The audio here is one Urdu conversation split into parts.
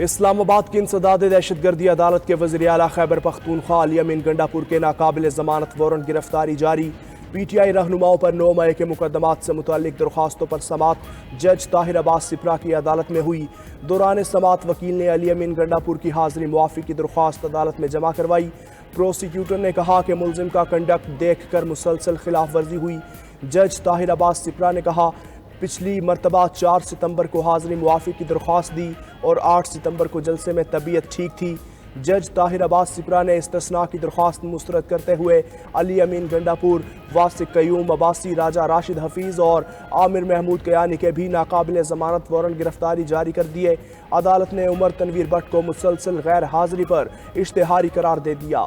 اسلام آباد کی انسداد دہشت گردی عدالت کے وزیر اعلیٰ خیبر پختونخوا علی امین گنڈاپور کے ناقابل ضمانت وارنٹ گرفتاری جاری۔ پی ٹی آئی رہنماؤں پر 9 مئی کے مقدمات سے متعلق درخواستوں پر سماعت جج طاہر عباس سپرا کی عدالت میں ہوئی۔ دوران سماعت وکیل نے علی امین گنڈاپور کی حاضری معافی کی درخواست عدالت میں جمع کروائی۔ پروسیکیوٹر نے کہا کہ ملزم کا کنڈکٹ دیکھ کر مسلسل خلاف ورزی ہوئی۔ جج طاہر عباس سپرا نے کہا پچھلی مرتبہ 4 ستمبر کو حاضری معافی کی درخواست دی اور 8 ستمبر کو جلسے میں طبیعت ٹھیک تھی۔ جج طاہر عباس سپرا نے استثناء کی درخواست مسترد کرتے ہوئے علی امین گنڈاپور، واسق قیوم عباسی، راجہ راشد حفیظ اور عامر محمود کیانی کے بھی ناقابل ضمانت وارنٹ گرفتاری جاری کر دیے۔ عدالت نے عمر تنویر بٹ کو مسلسل غیر حاضری پر اشتہاری قرار دے دیا۔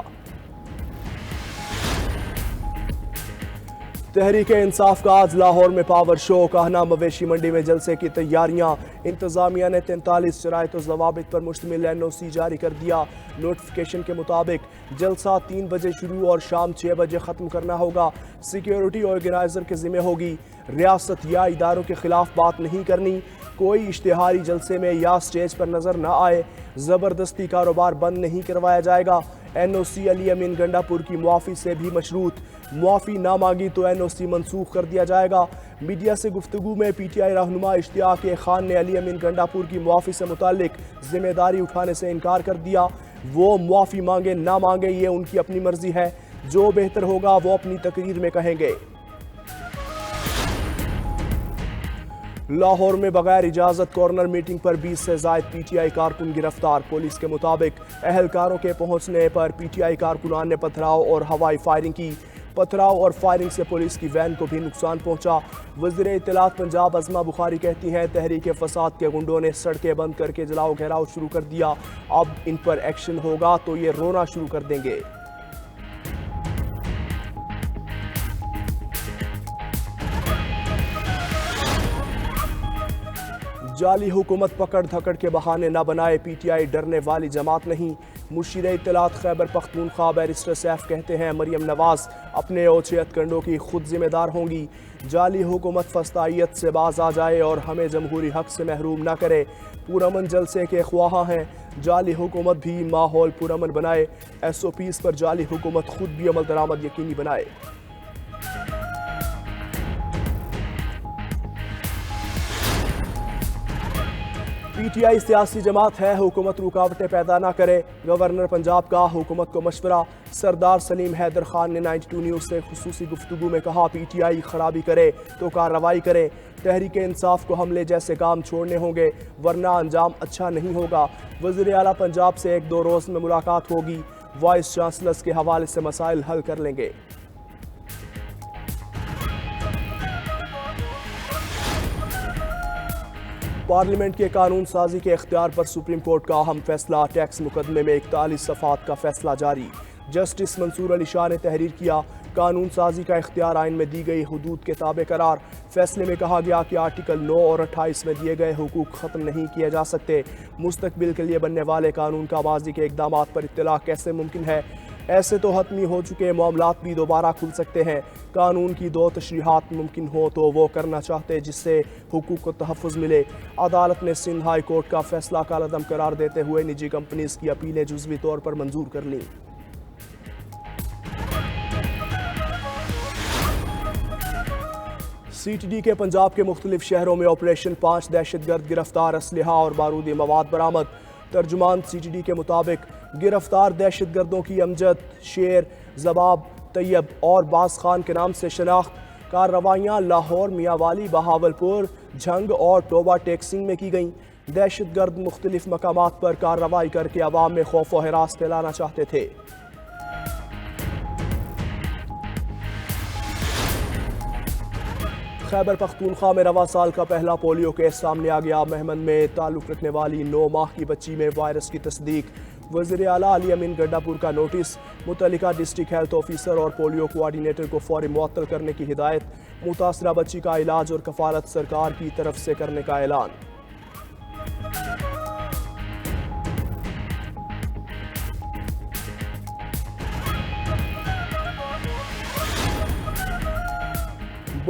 تحریک انصاف کا آج لاہور میں پاور شو، کہنا مویشی منڈی میں جلسے کی تیاریاں۔ انتظامیہ نے 43 شرائط و ضوابط پر مشتمل NOC جاری کر دیا۔ نوٹیفیکیشن کے مطابق جلسہ 3 بجے شروع اور شام 6 بجے ختم کرنا ہوگا۔ سیکیورٹی آرگنائزر کے ذمہ ہوگی۔ ریاست یا اداروں کے خلاف بات نہیں کرنی۔ کوئی اشتہاری جلسے میں یا سٹیج پر نظر نہ آئے۔ زبردستی کاروبار بند نہیں کروایا جائے گا۔ NOC علی امین گنڈاپور کی معافی سے بھی مشروط۔ معافی نہ مانگی تو NOC منسوخ کر دیا جائے گا۔ میڈیا سے گفتگو میں پی ٹی آئی رہنما اشتیاق خان نے علی امین گنڈاپور کی معافی سے متعلق ذمہ داری اٹھانے سے انکار کر دیا۔ وہ معافی مانگے نہ مانگے یہ ان کی اپنی مرضی ہے، جو بہتر ہوگا وہ اپنی تقریر میں کہیں گے۔ لاہور میں بغیر اجازت کارنر میٹنگ پر 20 سے زائد پی ٹی آئی کارکن گرفتار۔ پولیس کے مطابق اہلکاروں کے پہنچنے پر پی ٹی آئی کارکنان نے پتھراؤ اور ہوائی فائرنگ کی۔ پتھراؤ اور فائرنگ سے پولیس کی وین کو بھی نقصان پہنچا۔ وزیر اطلاعات پنجاب عظمہ بخاری کہتی ہیں تحریک فساد کے گنڈوں نے سڑکیں بند کر کے جلاؤ گھیراؤ شروع کر دیا۔ اب ان پر ایکشن ہوگا تو یہ رونا شروع کر دیں گے۔ جعلی حکومت پکڑ دھکڑ کے بہانے نہ بنائے، پی ٹی آئی ڈرنے والی جماعت نہیں۔ مشیر اطلاعات خیبر پختونخوا بیرسٹر سیف کہتے ہیں مریم نواز اپنے اوچھے ہتھکنڈوں کی خود ذمہ دار ہوں گی۔ جعلی حکومت فسطائیت سے باز آ جائے اور ہمیں جمہوری حق سے محروم نہ کرے۔ پرامن جلسے کے خواہاں ہیں، جعلی حکومت بھی ماحول پرامن بنائے۔ SOPs پر جعلی حکومت خود بھی عمل درآمد یقینی بنائے۔ پی ٹی آئی سیاسی جماعت ہے، حکومت رکاوٹیں پیدا نہ کرے۔ گورنر پنجاب کا حکومت کو مشورہ۔ سردار سلیم حیدر خان نے 92 نیوز سے خصوصی گفتگو میں کہا پی ٹی آئی خرابی کرے تو کارروائی کرے۔ تحریک انصاف کو حملے جیسے کام چھوڑنے ہوں گے ورنہ انجام اچھا نہیں ہوگا۔ وزیر اعلیٰ پنجاب سے 1-2 روز میں ملاقات ہوگی۔ وائس چانسلرز کے حوالے سے مسائل حل کر لیں گے۔ پارلیمنٹ کے قانون سازی کے اختیار پر سپریم کورٹ کا اہم فیصلہ۔ ٹیکس مقدمے میں 41 صفحات کا فیصلہ جاری۔ جسٹس منصور علی شاہ نے تحریر کیا، قانون سازی کا اختیار آئین میں دی گئی حدود کے تابع قرار۔ فیصلے میں کہا گیا کہ آرٹیکل 9 اور 28 میں دیے گئے حقوق ختم نہیں کیے جا سکتے۔ مستقبل کے لیے بننے والے قانون کا ماضی کے اقدامات پر اطلاع کیسے ممکن ہے؟ ایسے تو حتمی ہو چکے معاملات بھی دوبارہ کھل سکتے ہیں۔ قانون کی 2 تشریحات ممکن ہو تو وہ کرنا چاہتے جس سے حقوق کو تحفظ ملے۔ عدالت نے سندھ ہائی کورٹ کا فیصلہ کالعدم قرار دیتے ہوئے نجی کمپنیز کی اپیلیں جزوی طور پر منظور کر لیں۔ CTD کے پنجاب کے مختلف شہروں میں آپریشن 5 دہشت گرد گرفتار، اسلحہ اور بارودی مواد برآمد۔ ترجمان CTD کے مطابق گرفتار دہشت گردوں کی امجد، شیر، زباب، طیب اور باز خان کے نام سے شناخت۔ کارروائیاں لاہور، میاں والی، بہاولپور، جھنگ اور ٹوبہ ٹیکسنگ میں کی گئیں۔ دہشت گرد مختلف مقامات پر کارروائی کر کے عوام میں خوف و ہراس پھیلانا چاہتے تھے۔ خیبر پختونخوا میں رواں سال کا پہلا پولیو کیس سامنے آ گیا۔ مہمند میں تعلق رکھنے والی 9 ماہ کی بچی میں وائرس کی تصدیق۔ وزیر اعلیٰ علی امین گنڈاپور کا نوٹس، متعلقہ ڈسٹرکٹ ہیلتھ آفیسر اور پولیو کوآرڈینیٹر کو فوری معطل کرنے کی ہدایت۔ متاثرہ بچی کا علاج اور کفالت سرکار کی طرف سے کرنے کا اعلان۔